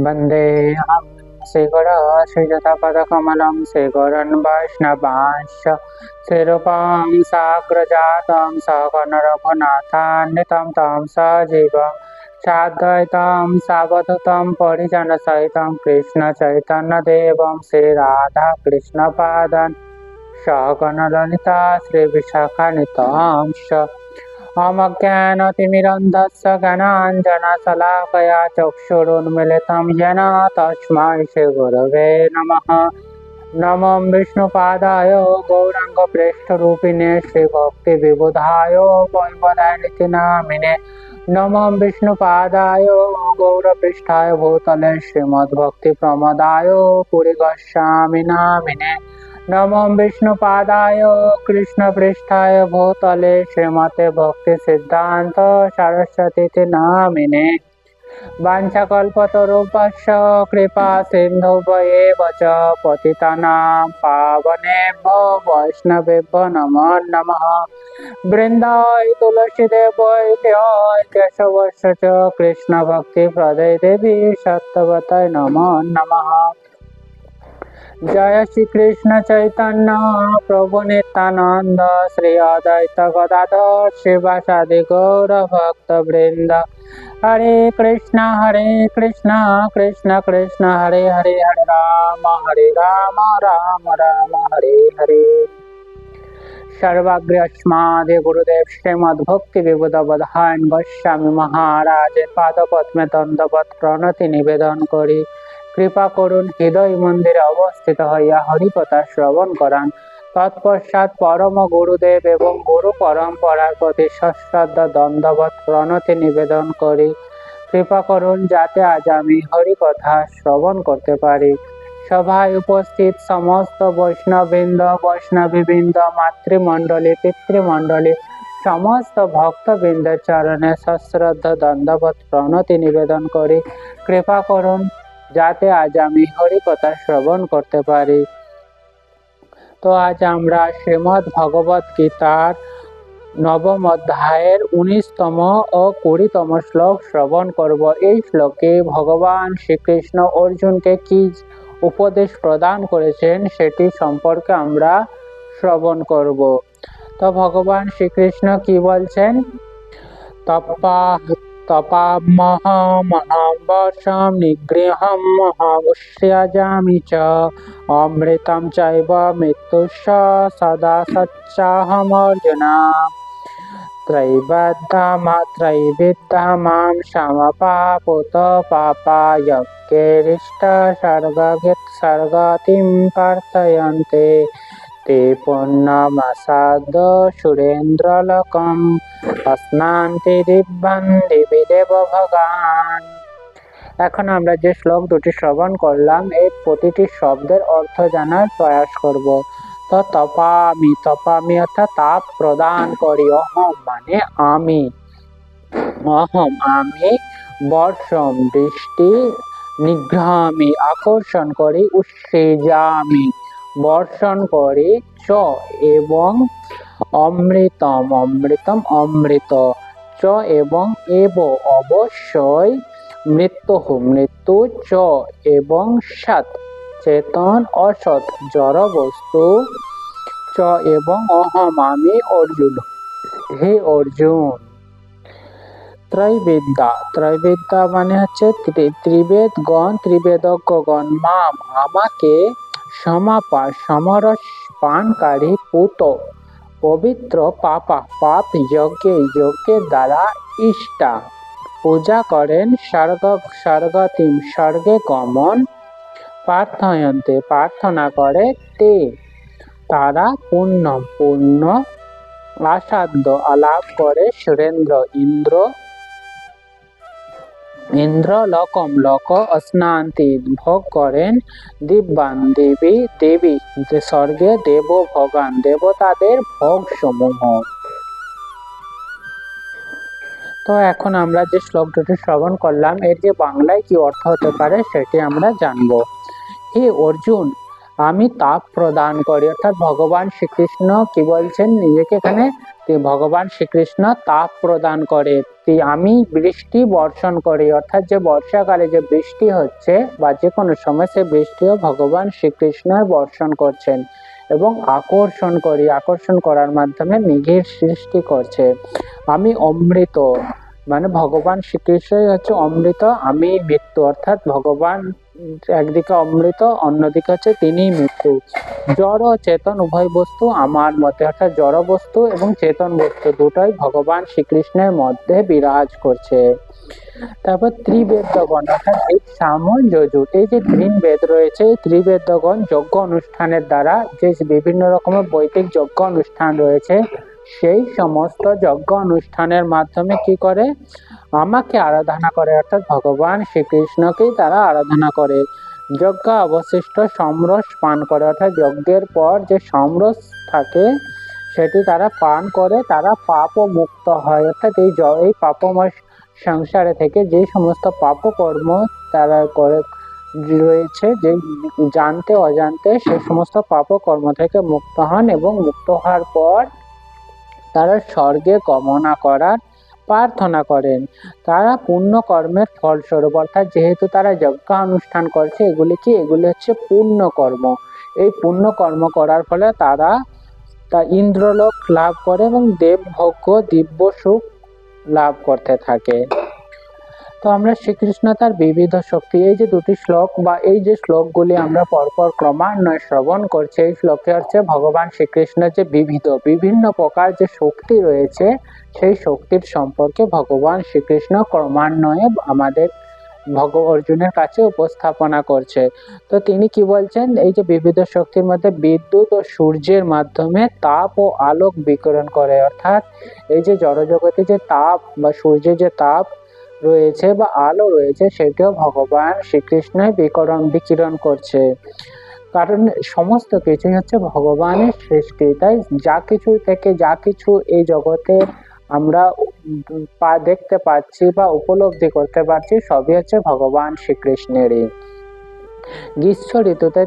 वन्देऽहं श्रीगुरुश्रीयुतपदकमलं श्रीगुरुन् वैष्णवांश्च श्रीरूपं साग्रजातं सहगणरघुनाथान्वितं तं सजीवं साद्वैतं सावधूतं परिजनसहितं कृष्णचैतन्यदेवं श्रीराधाकृष्णपादान् सहगणललिता श्रीविशाखान्वितांश्च अमज्ञानतिमिरन्धस्य ज्ञानाञ्जनशलाकया चक्षुरुन्मीलितं येन तस्मै श्रीगुरवे नमः। नमो विष्णुपादाय गौराङ्गप्रेष्ठरूपिणे श्रीभक्तिविबुधाय वैवदायनिति नामिने नमो विष्णुपादाय गौरपृष्ठाय भूतले श्रीमद्भक्तिप्रमदाय पुरीगच्छामि नामिने नमो विष्णुपादाय कृष्णपृष्ठाय भूतले श्रीमते भक्ति सिद्धांत सरस्वती नामिने वाञ्छाकल्पतरुभ्यश्च कृपा सिन्धुभ्येव च पतितानां पावनेभ्यो वैष्णवेभ्यो नमो नमः। वृन्दाय तुलसीदेवै केशवस्य च कृष्णभक्तिप्रदे देवी सत्यवतै नमो नमः। जय श्री कृष्ण चैतन्य प्रभु नित्यानंद श्री अद्वैत गदाधर शिवासादि गौर भक्त वृंद हरे कृष्ण कृष्ण कृष्ण हरे हरे हरे राम राम राम हरे हरे। सर्वाग्र्यस्मादि गुरुदेव श्रीमद्भक्ति विबुधबधायन गोस्वामी महाराज पादपद्मे दंडवत प्रणति निवेदन करी कृपा করুন হৃদয় মন্দিরে অবস্থিত হইয়া হরিকথা শ্রবণ করান। তৎপশ্চাৎ পরম গুরুদেব এবং গুরু পরম্পরার প্রতি সশ্রদ্ধ দণ্ডবত প্রণতি নিবেদন করি কৃপা করুন যাতে আজ আমি হরিকথা শ্রবণ করতে পারি। সভায় উপস্থিত সমস্ত বৈষ্ণববৃন্দ বৈষ্ণবীবৃন্দ মাতৃমণ্ডলী পিতৃমণ্ডলী সমস্ত ভক্তবৃন্দের চরণে সশ্রদ্ধ দণ্ডবত প্রণতি নিবেদন করি কৃপা করুন যাতে আজ আমি হরিকথা শ্রবণ করতে পারি। তো আজ আমরা শ্রীমদ্ ভগবত গীতার নবম অধ্যায়ের 19তম ও 20তম শ্লোক শ্রবণ করব। এই শ্লোকে ভগবান শ্রীকৃষ্ণ অর্জুনকে কি উপদেশ প্রদান করেছেন সেটি সম্পর্কে আমরা শ্রবণ করব। তো ভগবান শ্রীকৃষ্ণ কি বলছেন? तपामहं वर्षं निगृहं महामुष्यजामि च अमृतं चैव मृत्युश्च सदा सच्चाहमर्जुन त्रैविद्यमां समपापुत पापायज्ञैरिष्ट सर्गतिं प्रार्थयन्ते ते पुण्यमसाद सुरेन्द्रलोकम् अस्नान्ति दिव्यान् दिवि देव भगान। এখন আমরা যে শ্লোক দুটি শ্রবণ করলাম এই প্রতিটি শব্দের অর্থ জানার প্রয়াস করব। তো তপামি অর্থাৎ তাপ প্রদান করি, অহম মানে আমি, অহম আমি, বর্ষম বৃষ্টি, নিগ্রহামি আকর্ষণ করি, উৎসেজামি বর্ষণ করি, চ এবং অমৃতম অমৃত, চ এবং এব অবশ্যই, মৃত্যু চ এবং সৎ চেতন অসৎ জড় বস্তু, চ এবং অহম আমি অর্জুন হে অর্জুন। ত্রৈবিদ্যা মানে হচ্ছে ত্রিবেদজ্ঞগণ মাম আমাকে সমরস পানকারী পুত পবিত্র পাপ যজ্ঞের দ্বারা ইষ্টা পূজা করেন, স্বর্গতিম স্বর্গে গমন, প্রার্থয়ন্তে প্রার্থনা করে, তে তারা পুণ্য আসাধ্য আলাপ করে, সুরেন্দ্র ইন্দ্র লোক স্নান্তি ভোগ করেন, দিব্যান দেবী স্বর্গে দেব ভগান দেবতাদের ভোগ সমূহ। তো এখন আমরা যে শ্লোক দুটি শ্রবণ করলাম এর যে বাংলায় কি অর্থ হতে পারে সেটি আমরা জানবো। হে অর্জুন আমি তাপ প্রদান করি, অর্থাৎ ভগবান শ্রীকৃষ্ণ কি বলছেন নিজেকে এখানে, ভগবান শ্রীকৃষ্ণ তাপ প্রদান করে। শক্তি, আমি বৃষ্টি বর্ষণ করি, অর্থাৎ যে বর্ষাকালে যে বৃষ্টি হচ্ছে বা যে কোনো সময় সে বৃষ্টিও ভগবান শ্রীকৃষ্ণ বর্ষণ করছেন এবং আকর্ষণ করি, আকর্ষণ করার মাধ্যমে মেঘের সৃষ্টি করছে। আমি অমৃত, মানে ভগবান শ্রীকৃষ্ণই হচ্ছে অমৃত, আমি মৃত্যু, অর্থাৎ ভগবান একদিকে অমৃত, অন্যদিকে হচ্ছে তিনি মৃত্যু। জড় ও চেতন উভয় বস্তু আমার মধ্যে, অর্থাৎ জড় বস্তু এবং চেতন বস্তু দুটোই ভগবান শ্রীকৃষ্ণের মধ্যে বিরাজ করছে। তারপর ত্রিবেদগণ, অর্থাৎ ঋক, সাম, যজুর, এই যে তিন বেদ রয়েছে, এই ত্রিবেদগণ যজ্ঞ অনুষ্ঠানের দ্বারা, যে বিভিন্ন রকমের বৈদিক যজ্ঞ অনুষ্ঠান রয়েছে, সেই সমস্ত যজ্ঞ অনুষ্ঠানের মাধ্যমে কি করে, আমাকে আরাধনা করে, অর্থাৎ ভগবান শ্রীকৃষ্ণকেই তারা আরাধনা করে। যজ্ঞ অবশিষ্ট সমরস পান করে, অর্থাৎ যজ্ঞের পর যে সমরস থাকে সেটি তারা পান করে, তারা পাপ মুক্ত হয়, অর্থাৎ এই পাপময় সংসারে থেকে যে সমস্ত পাপ কর্ম তারা করে রয়েছে, যে জানতে অজান্তে সে সমস্ত পাপ কর্ম থেকে মুক্ত হন এবং মুক্ত হওয়ার পর তারা স্বর্গে কামনা করার প্রার্থনা করেন। তারা পুণ্য কর্মের ফলস্বরূপ, অর্থাৎ যেহেতু তারা যজ্ঞ অনুষ্ঠান করছে, এগুলি হচ্ছে পুণ্য কর্ম, এই পুণ্য কর্ম করার ফলে তারা ইন্দ্রলোক লাভ করে এবং দেবভোগ্য দিব্য সুখ লাভ করতে থাকে। তো আমরা শ্রীকৃষ্ণ তার বিবিধ শক্তি, এই যে দুটি শ্লোক বা এই যে শ্লোকগুলি আমরা পরপর ক্রমান্বয়ে শ্রবণ করছি, এই শ্লোকে হচ্ছে ভগবান শ্রীকৃষ্ণের যে বিভিন্ন প্রকার যে শক্তি রয়েছে, সেই শক্তির সম্পর্কে ভগবান শ্রীকৃষ্ণ ক্রমান্বয়ে আমাদের অর্জুনের কাছে উপস্থাপনা করছে। তো তিনি কি বলছেন, এই যে বিবিধ শক্তির মধ্যে বিদ্যুৎ ও সূর্যের মাধ্যমে তাপ ও আলোক বিকিরণ করে, অর্থাৎ এই যে জড়জগতে যে তাপ বা সূর্যের যে তাপ রয়েছে বা আলো রয়েছে, সেটিও ভগবান শ্রীকৃষ্ণই বিকিরণ করছে, কারণ সমস্ত কিছুই হচ্ছে ভগবানের সৃষ্টি। তাই যা কিছু থেকে যা কিছু এই জগতে আমরা দেখতে পাচ্ছি বা উপলব্ধি করতে পারছি, সবই হচ্ছে ভগবান শ্রীকৃষ্ণেরই। গ্রীষ্ম ঋতুতে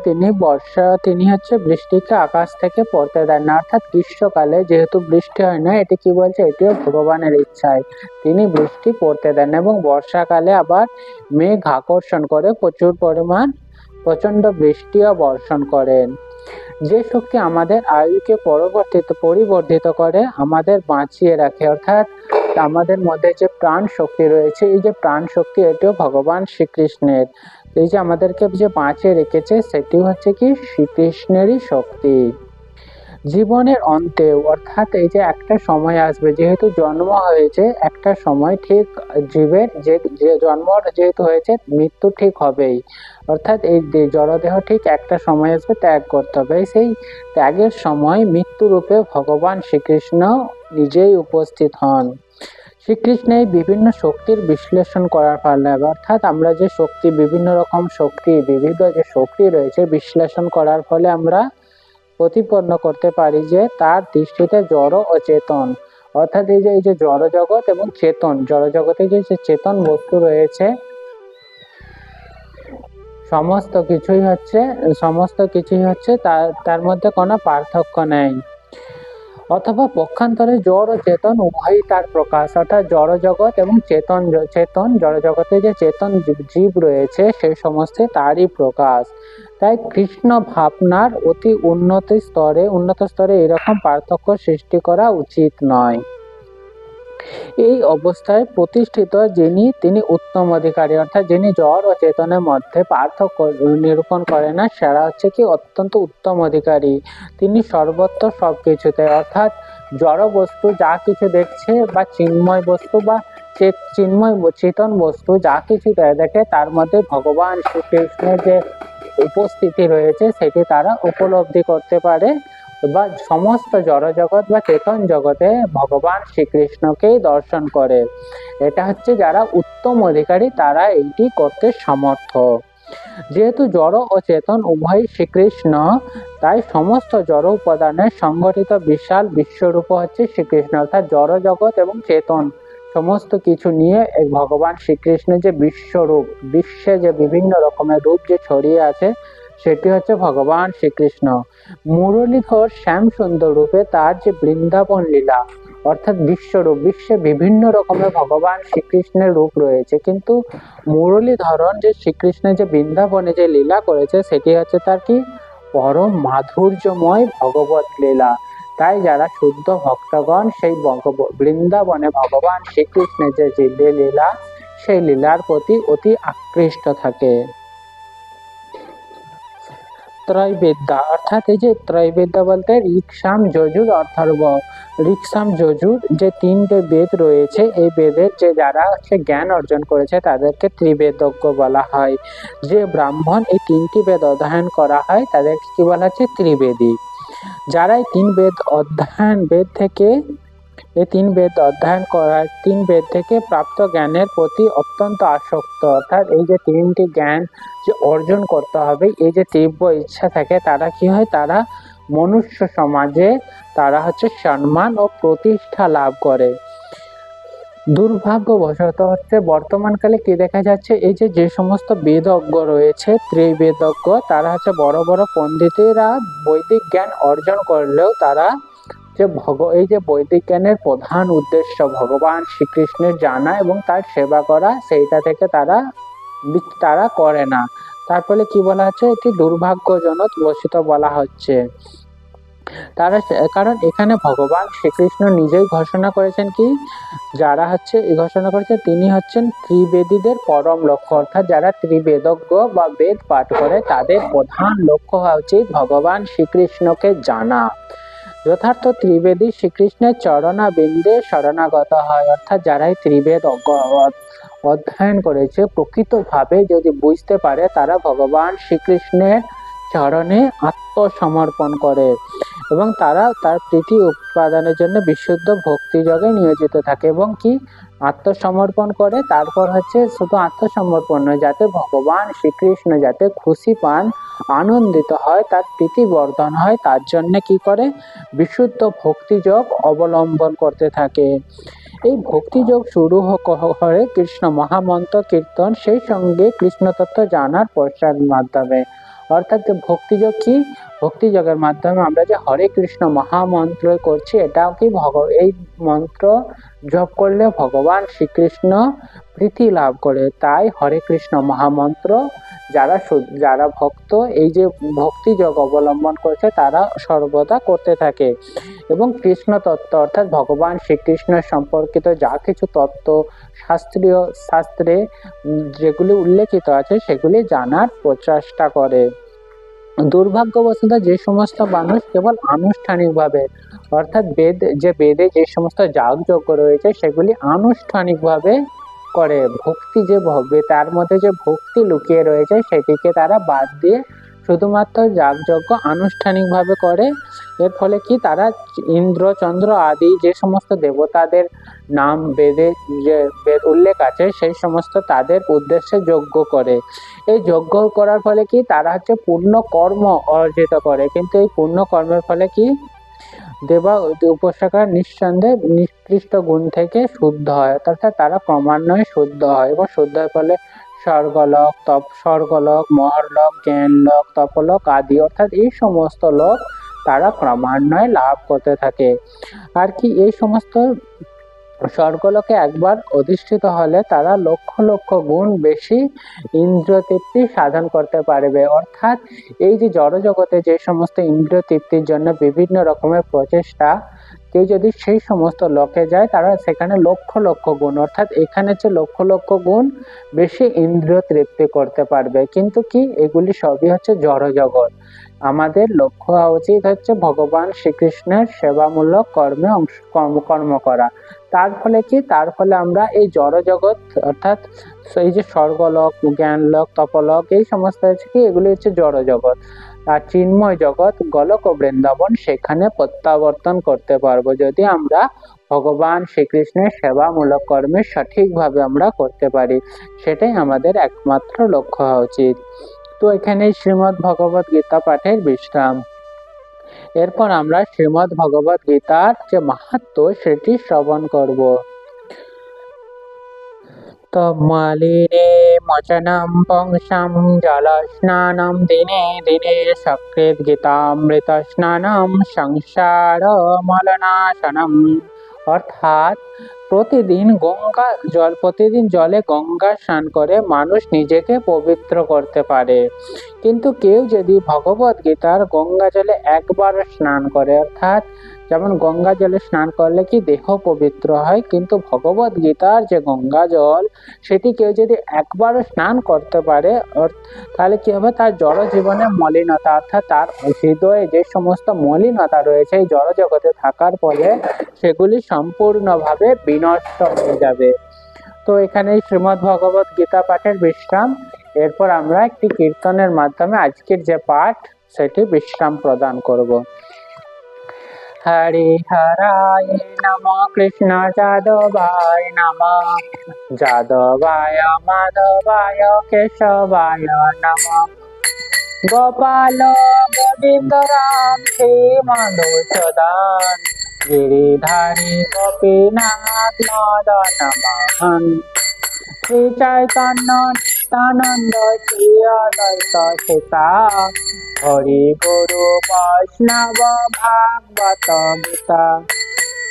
তিনি হচ্ছে বৃষ্টিকে আকাশ থেকে পড়তে দেন না, অর্থাৎ গ্রীষ্মকালে যেহেতু বৃষ্টি হয় না, এটি কি বলছে, এটিও ভগবানের ইচ্ছায় তিনি বৃষ্টি পড়তে দেন, এবং বর্ষাকালে আবার মেঘ আকর্ষণ করে প্রচুর পরিমাণ প্রচন্ড বৃষ্টিও বর্ষণ করেন। যে শক্তি আমাদের আয়ুকে পরিবর্ধিত করে, আমাদের বাঁচিয়ে রাখে, অর্থাৎ আমাদের মধ্যে যে প্রাণ শক্তি রয়েছে, এই যে প্রাণ শক্তি, এটিও ভগবান শ্রীকৃষ্ণের, এই যে আমাদেরকে যে বাঁচিয়ে রেখেছে, সেটি হচ্ছে কি শ্রীকৃষ্ণেরই শক্তি। জীবনের অন্তে, অর্থাৎ এই যে একটা সময় আসবে, যেহেতু জন্ম হয়েছে একটা সময়, ঠিক জীবের যে জন্ম যেহেতু হয়েছে, মৃত্যু ঠিক হবেই, অর্থাৎ এই জড়দেহ ঠিক একটা সময় আসবে ত্যাগ করতে হবে, সেই ত্যাগের সময় মৃত্যু রূপে ভগবান শ্রীকৃষ্ণ নিজেই উপস্থিত হন। শ্রীকৃষ্ণ এই বিভিন্ন শক্তির বিশ্লেষণ করার ফলে, অর্থাৎ আমরা যে শক্তি, বিভিন্ন রকম শক্তি, বিবিধ যে শক্তি রয়েছে, বিশ্লেষণ করার ফলে আমরা প্রতিপন্ন করতে পারি যে তার দৃষ্টিতে জড় ও চেতন, অর্থাৎ এই যে জড় জগৎ এবং চেতন, জড় জগতে যে চেতন বস্তু রয়েছে, সমস্ত কিছুই হচ্ছে তার মধ্যে কোনো পার্থক্য নেই, অথবা পক্ষান্তরে জড় ও চেতন উভয়ই তার প্রকাশ, অর্থাৎ জড় জগৎ এবং চেতন জড় জগতে যে চেতন জীব রয়েছে, সেই সমস্ত তারই প্রকাশ। তাই কৃষ্ণ ভাবনার অতি উন্নত স্তরে এরকম পার্থক্য সৃষ্টি করা উচিত নয়। এই অবস্থায় প্রতিষ্ঠিত তিনি উত্তম অধিকারী, অর্থাৎ যিনি জড় ও চেতনের মধ্যে পার্থক্য নিরূপণ করে না, সেরা হচ্ছে কি অত্যন্ত উত্তম অধিকারী। তিনি সর্বত্র সবকিছুতে, অর্থাৎ জড় বস্তু যা কিছু দেখছে বা চিন্ময় বস্তু বা চেতন বস্তু যা কিছু দেখে, তার মধ্যে ভগবান শ্রীকৃষ্ণের যে উপস্থিতি রয়েছে, সেটি তারা উপলব্ধি করতে পারে, বা সমস্ত জড় জগৎ বা চেতন জগতে ভগবান শ্রীকৃষ্ণকেই দর্শন করে। এটা হচ্ছে যারা উত্তম অধিকারী, তারা এইটি করতে সমর্থ। যেহেতু জড় ও চেতন উভয় শ্রীকৃষ্ণ, তাই সমস্ত জড় উপাদানের সংগঠিত বিশাল বিশ্বরূপ হচ্ছে শ্রীকৃষ্ণ, অর্থাৎ জড় জগৎ এবং চেতন সমস্ত কিছু নিয়ে ভগবান শ্রীকৃষ্ণের যে বিশ্বরূপ, বিশ্বে যে বিভিন্ন রকমের রূপ যে ছড়িয়ে আছে, সেটি হচ্ছে ভগবান শ্রীকৃষ্ণ। মুরলীধর শ্যাম সুন্দর রূপে তার যে বৃন্দাবন লীলা, অর্থাৎ বিশ্বরূপ, বিশ্বে বিভিন্ন রকমের ভগবান শ্রীকৃষ্ণের রূপ রয়েছে, কিন্তু মুরলীধরন যে শ্রীকৃষ্ণের যে বৃন্দাবনে যে লীলা করেছে সেটি হচ্ছে তার কি পরম মাধুর্যময় ভগবত লীলা। তাই যারা শুদ্ধ ভক্তগণ সেই বৃন্দাবনে ভগবান শ্রীকৃষ্ণের যে লীলা সেই লীলার প্রতি অতি আকৃষ্ট থাকে। ত্রৈবেদ্যা অর্থাৎ এই যে ত্রৈবেদ্যা বলতে ঋক্সাম যজুর অথর্ব। ঋক্সাম যজুর যে তিনটে বেদ রয়েছে, এই বেদের যে যারা জ্ঞান অর্জন করেছে তাদেরকে ত্রিবেদজ্ঞ বলা হয়। যে ব্রাহ্মণ এই তিনটি বেদ অধ্যয়ন করা হয় তাদেরকে কি বলা হচ্ছে ত্রিবেদী। যারা এই তিন বেদ অধ্যয়ন করার তিন বেদ থেকে প্রাপ্ত জ্ঞানের প্রতি অত্যন্ত আসক্ত, অর্থাৎ এই যে তিনটি জ্ঞান যে অর্জন করতে হবে এই যে তীব্র ইচ্ছা থাকে, তারা কি হয়, তারা মনুষ্য সমাজে তারা হচ্ছে সম্মান ও প্রতিষ্ঠা লাভ করে। দুর্ভাগ্যবশত হচ্ছে বর্তমানকালে কি দেখা যাচ্ছে, এই যে সমস্ত বেদজ্ঞ রয়েছে ত্রিবেদজ্ঞ, তারা হচ্ছে বড় বড় পণ্ডিতেরা বৈদিক জ্ঞান অর্জন করলেও তারা এই যে বৈদিক জ্ঞানের প্রধান উদ্দেশ্য ভগবান শ্রীকৃষ্ণের জানা এবং তার সেবা করা, সেইটা থেকে তারা করে না। তার ফলে কি বলা হচ্ছে, এটি দুর্ভাগ্যজনক বশিত বলা হচ্ছে। কারণ এখানে ভগবান শ্রীকৃষ্ণ নিজেই ঘোষণা করেছেন কি, যারা হচ্ছে এই ঘোষণা করেছে তিনি হচ্ছেন ত্রিবেদীদের পরম লক্ষ্য, অর্থাৎ যারা ত্রিবেদজ্ঞ বা বেদ পাঠ করে তাদের প্রধান লক্ষ্য হওয়া উচিত ভগবান শ্রীকৃষ্ণকে জানা। যথার্থ ত্রিবেদী শ্রীকৃষ্ণের চরণাবিন্দে শরণাগত হয়, অর্থাৎ যারাই ত্রিবেদ অধ্যয়ন করেছে প্রকৃতভাবে যদি বুঝতে পারে, তারা ভগবান শ্রীকৃষ্ণের চরণে আত্মসমর্পণ করে এবং তারা তার প্রীতি উৎপাদনের জন্য বিশুদ্ধ ভক্তি যোগে নিয়োজিত থাকে এবং কি আত্মসমর্পণ করে। তারপর হচ্ছে শুধু আত্মসমর্পণ নয়, যাতে ভগবান শ্রীকৃষ্ণ যাতে খুশি পান, আনন্দিত হয়, তার প্রীতি বর্ধন হয়, তার জন্য কি করে বিশুদ্ধ ভক্তিযোগ অবলম্বন করতে থাকে। এই ভক্তিযোগ শুরু করে কৃষ্ণ মহামন্ত্র কীর্তন, সেই সঙ্গে কৃষ্ণ তত্ত্ব জানার প্রসার মাধ্যমে। অর্থাৎ ভক্তিযোগ কি, ভক্তিযোগের মাধ্যমে আমরা যে হরে কৃষ্ণ মহামন্ত্র করছি, এটাও কি এই মন্ত্র জপ করলে ভগবান শ্রীকৃষ্ণ প্রীতি লাভ করে। তাই হরে কৃষ্ণ মহামন্ত্র যারা ভক্ত এই যে ভক্তিযোগ অবলম্বন করছে তারা সর্বদা করতে থাকে এবং কৃষ্ণ তত্ত্ব অর্থাৎ ভগবান শ্রীকৃষ্ণের সম্পর্কিত যা কিছু তত্ত্ব শাস্ত্রে যেগুলি উল্লেখিত আছে সেগুলি জানার প্রচেষ্টা করে। দুর্ভাগ্যবশত যে সমস্ত মানুষ কেবল আনুষ্ঠানিকভাবে অর্থাৎ বেদে যে সমস্ত যাগযজ্ঞ রয়েছে সেগুলি আনুষ্ঠানিকভাবে করে, ভক্তি যে তার মধ্যে যে ভক্তি লুকিয়ে রয়েছে সেটিকে তারা বাদ দিয়ে শুধুমাত্র যাগযজ্ঞ আনুষ্ঠানিকভাবে করে। এর ফলে কি তারা ইন্দ্র চন্দ্র আদি যে সমস্ত দেবতাদের নাম বেদে যে উল্লেখ আছে সেই সমস্ত তাদের উদ্দেশ্যে যজ্ঞ করে। এই যজ্ঞ করার ফলে কি তারা হচ্ছে পূর্ণ কর্ম অর্জিত করে, কিন্তু এই পূর্ণ কর্মের ফলে কি উপাসকেরা নিঃসন্দেহে নিকৃষ্ট গুণ থেকে শুদ্ধ হয়, অর্থাৎ তারা ক্রমান্বয়ে শুদ্ধ হয় এবং শুদ্ধের ফলে স্বর্গলোক, মহর্লোক, জ্ঞানলোক, তপলোক আদি অর্থাৎ এই সমস্ত লোক তারা ক্রমান্বয়ে লাভ করতে থাকে। আর কি এই সমস্ত স্বর্গলোকে একবার অধিষ্ঠিত হলে তারা লক্ষ লক্ষ গুণ বেশি ইন্দ্রিয় তৃপ্তি সাধন করতে পারবে। অর্থাৎ এই যে জড়জগতে যে সমস্ত ইন্দ্রিয় তৃপ্তির জন্য বিভিন্ন রকমের প্রচেষ্টা, কেউ যদি সেই সমস্ত লোকে যায় তারা সেখানে লক্ষ লক্ষ গুণ অর্থাৎ এখানে যে লক্ষ লক্ষ গুণ বেশি ইন্দ্রিয় তৃপ্তি করতে পারবে, কিন্তু কি এগুলি সবই হচ্ছে জড়জগৎ। আমাদের লক্ষ্য হওয়া উচিত হচ্ছে ভগবান শ্রীকৃষ্ণের সেবামূলক কর্ম করা। তার ফলে আমরা এই জড়জগৎ অর্থাৎ এই যে স্বর্গলোক, জ্ঞানলোক, তপলোক এই সমস্ত হচ্ছে কি এগুলি হচ্ছে জড়জগৎ, আর চিন্ময় জগৎ গোলক ও বৃন্দাবন সেখানে প্রত্যাবর্তন করতে পারবো যদি আমরা ভগবান শ্রীকৃষ্ণের সেবামূলক কর্মে সঠিকভাবে আমরা করতে পারি। সেটাই আমাদের একমাত্র লক্ষ্য হওয়া উচিত। তো এখানে শ্রীমদ্ ভগবত গীতা পাঠের বিশ্রাম। এরপর আমরা শ্রীমদ্ ভগবত গীতার যে মাহাত্ম্য সেটি শ্রবণ করব। তন্মালিনে মোচনম পংসাম জলস্নানম দিনে দিনে সকৃত গীতামৃত স্নানম সংসার মলনাশনম অর্থাৎ প্রতিদিন জলে গঙ্গা স্নান করে মানুষ নিজেকে পবিত্র করতে পারে। কিন্তু কেউ যদি ভগবত গীতার গঙ্গা জলে একবার স্নান করে, অর্থাৎ যেমন গঙ্গা জলে স্নান করলে কি দেহ পবিত্র হয়, কিন্তু ভগবত গীতার যে গঙ্গা জল সেটি কেউ যদি একবার স্নান করতে পারে, তাহলে কি হবে, তার জড় জীবনে মলিনতা অর্থাৎ তার হৃদয়ে যে সমস্ত মলিনতা রয়েছে এই জড় জগতে থাকার ফলে সেগুলি সম্পূর্ণভাবে বিনষ্ট হয়ে যাবে। তো এখানে শ্রীমদ্ ভগবত গীতা পাঠের বিশ্রাম। এরপর আমরা একটি কীর্তনের মাধ্যমে আজকের যে পাঠ সেটি বিশ্রাম প্রদান করব। হরে হরায় নমঃ কৃষ্ণ যাদবায় নমঃ যাদবায় মাধবায় কেশবায় নমঃ গোপাল গোবিন্দ রাম শ্রী মধুসূদন গিরিধারী গোপীনাথ মদন মোহন শ্রী চৈতন্য নিত্যানন্দ শ্রী অদ্বৈত সীতা হরি গুরু বৈষ্ণব ভাগবত গীতা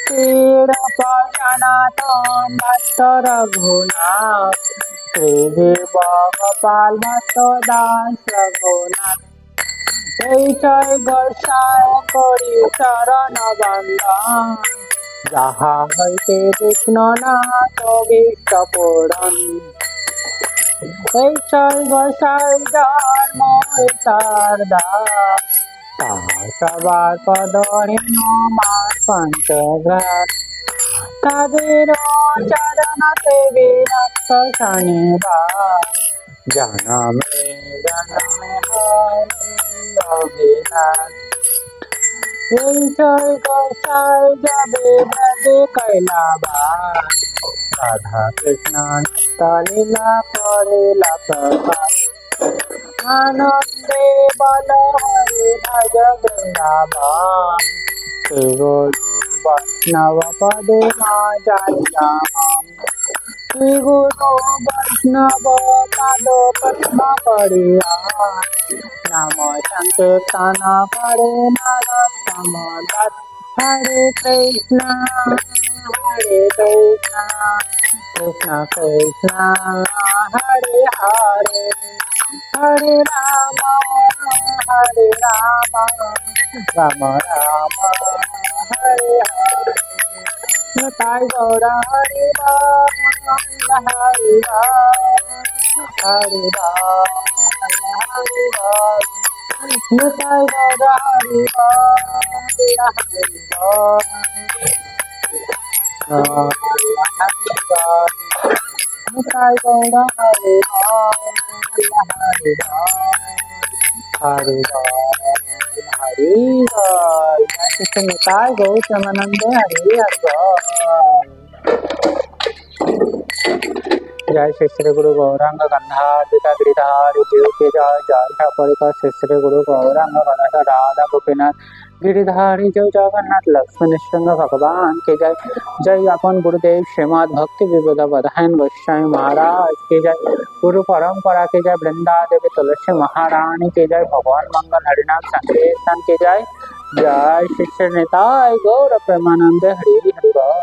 শ্রীরূপ সনাতন ভট্ট রঘুনাথ শ্রী গোপাল ভট্ট দাস রঘুনাথ এই জয় গোসাই করি চরণ বন্দন যাহা হইতে বিঘ্ন নাশ বিষ্ট পুরন। এই জয় গোসাই ধর্ম তার দাস সবার পদহীন মার পঞ্চগ্রাস তাদের চরণতে বিরক্ত শনিবার জনমে জনমে অভিলাষ। এই জয় গোসাই যাবে ব্রজে কৈলাবাস রাধা কৃষ্ণ নিত্য লীলা করিলা প্রকাশ আনন্দে বল হরি ভজ বৃন্দাবন শ্রী গুরু বৈষ্ণব পদে মা যাইতাম শ্রী গুরু বৈষ্ণব পদ পদ্ম করিয়া নাম সংকীর্তন করে নরোত্তম দাস। হরে কৃষ্ণ কৃষ্ণ কৃষ্ণ হরে হরে হরে রাম রাম রাম হরে হরে তাই গৌরা হরি রাম হরি হরি হরি তাই গৌরা হরি তাই গৌরা হরি হরি হরি তাই গৌতমানন্দ হরি হরি। जय श्री श्री गुरु गौरांग गंधाधिका गिरिधारी जीव के जय जय ठाकुरिका श्री श्री गुरु गौरांग गणेश राधा गोपीनाथ गिरिधारी जय जगन्नाथ लक्ष्मण नृसिंह भगवान के जय। जय अपन गुरुदेव श्रीमद् भक्ति विविध बधान गोस्वामी महाराज के जय। गुरु परंपरा के जय। वृंदा देवी तुलसी महारानी के जय। भगवान मंगल हरिनाम संकीर्तन के जय। जय श्री श्री निताय गौर प्रेमानंद हरि हरि बोल।